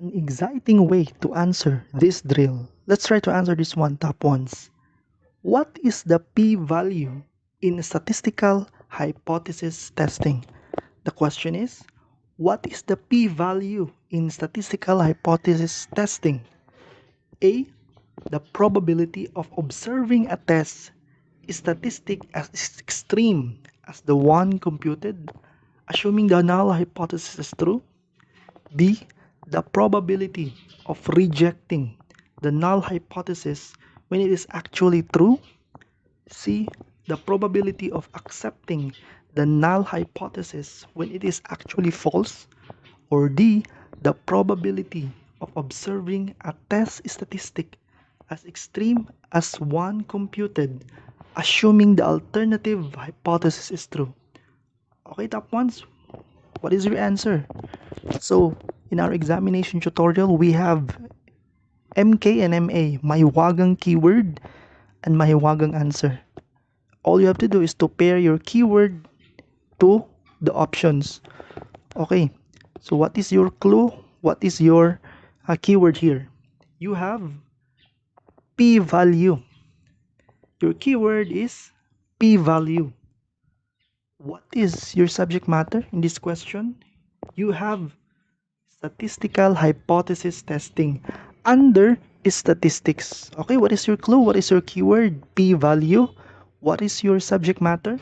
An exciting way to answer this drill. Let's try to answer this one top ones. What is the p-value in statistical hypothesis testing? The question is, what is the p-value in statistical hypothesis testing? A. The probability of observing a test statistic as extreme as the one computed, assuming the null hypothesis is true. B. The probability of rejecting the null hypothesis when it is actually true. C. The probability of accepting the null hypothesis when it is actually false. Or D. The probability of observing a test statistic as extreme as one computed, assuming the alternative hypothesis is true. Okay, top ones, what is your answer? So, in our examination tutorial, we have MK and MA, mahiwagang keyword and mahiwagang answer. All you have to do is to pair your keyword to the options. Okay, so what is your clue? What is your keyword here? You have p-value. Your keyword is p-value. What is your subject matter in this question? You have statistical hypothesis testing under statistics. Okay, what is your clue? What is your keyword? P-value. What is your subject matter?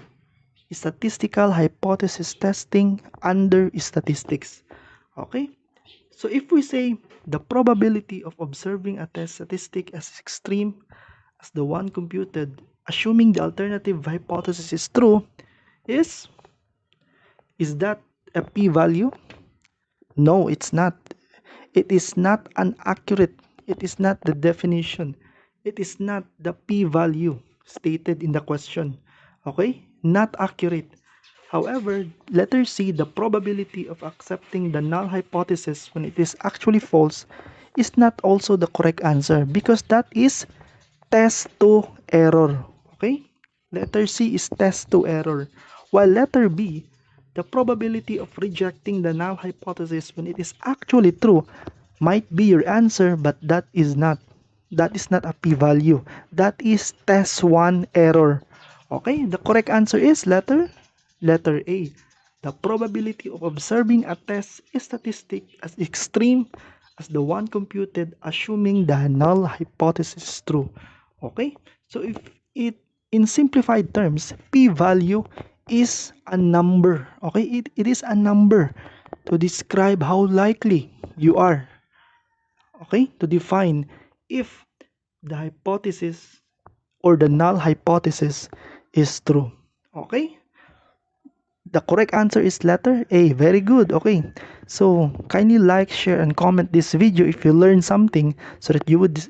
Statistical hypothesis testing under statistics. Okay, so if we say the probability of observing a test statistic as extreme as the one computed, assuming the alternative hypothesis is true, is that a p-value? No, it's not. It is not an accurate. It is not the definition. It is not the p-value stated in the question. Okay? Not accurate. However, letter C, the probability of accepting the null hypothesis when it is actually false, is not also the correct answer because that is test to error. Okay? Letter C is test to error. While letter B, the probability of rejecting the null hypothesis when it is actually true might be your answer, but that is not. That is not a p-value. That is test 1 error. Okay, the correct answer is letter A. The probability of observing a test statistic as extreme as the one computed, assuming the null hypothesis is true. Okay, so if it in simplified terms, p-value is a number. Okay, it is a number to describe how likely you are. Okay, to define if the hypothesis or the null hypothesis is true. Okay, the correct answer is letter A. Very good. Okay, so kindly like, share, and comment this video if you learned something so that you would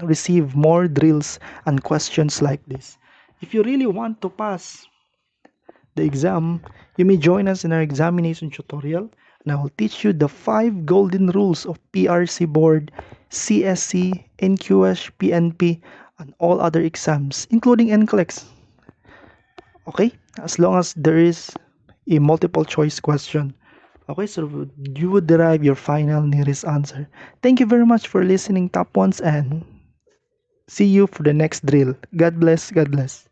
receive more drills and questions like this. If you really want to pass the exam, you may join us in our examination tutorial, and I will teach you the 5 golden rules of PRC board, CSC, NQS, PNP, and all other exams, including NCLEX. Okay, as long as there is a multiple choice question. Okay, so you would derive your final nearest answer. Thank you very much for listening, top ones, and see you for the next drill. God bless. God bless.